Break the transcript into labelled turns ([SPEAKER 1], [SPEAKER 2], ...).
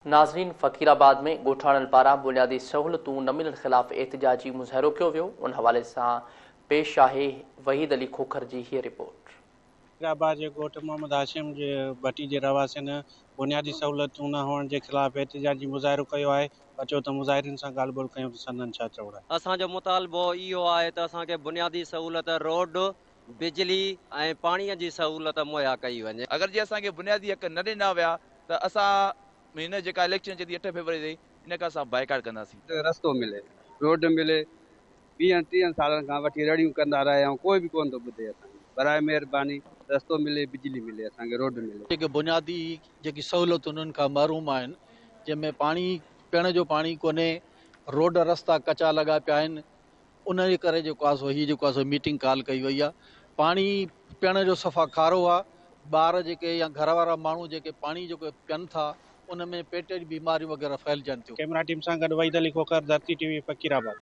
[SPEAKER 1] नाज़रीन, फ़कीराबाद में ॻोठाणनि पारां बुनियादी सहूलतूं न मिलण ख़िलाफ़ एहतिजाजी मुज़ाहिरो कयो वियो। उन हवाले सां पेश आहे वहीद अली खोखर जी हीअ रिपोर्ट।
[SPEAKER 2] फ़कीराबाद जे ॻोठ मोहम्मद हाशिम जे भट्टी जे रवासियुनि बुनियादी सहूलतूं न हुअण जे ख़िलाफ़ एहतिजाजी मुज़ाहिरो कयो आहे। अचो त मुज़ाहिरीन सां ॻाल्हि ॿोल कयूं त संदन छा चवण आहे।
[SPEAKER 3] असांजो मुतालबो इहो आहे त असांखे बुनियादी सहूलत रोड, बिजली ऐं पाणीअ जी सहूलत मुहैया कई वञे।
[SPEAKER 4] अगर जे असांखे बुनियादी हक़ न ॾिना विया त असां हिन जेका इलेक्शन जे 8 फरवरी ते इन खां असां बाइकाट कंदासीं।
[SPEAKER 5] रस्तो मिले, रोड मिले, 20-30 सालनि खां वठी रड़ियूं कंदा रहिया आहियूं, कोई बि कोन थो ॿुधे असांखे। बराए महिरबानी रस्तो मिले, बिजली मिले, असांखे रोड मिले।
[SPEAKER 6] जेके बुनियादी जेकी सहूलतूं उन्हनि खां महरूम आहिनि, जंहिंमें पाणी पीअण जो पाणी कोन्हे, रोड रस्ता कचा लॻा पिया आहिनि। उन जे करे जेको आहे हीअ जेको आहे मीटिंग कॉल कई वई आहे। पाणी पीअण जो सफ़ा खारो आहे। ॿार जेके या घर वारा माण्हू जेके पाणी जेको पीअनि था उन में पेट जी बीमारियूं वग़ैरह फैलजनि थियूं।
[SPEAKER 2] कैमरा टीम सां गॾु वहीद अली खोखर, धरती टीवी, फ़कीराबाद।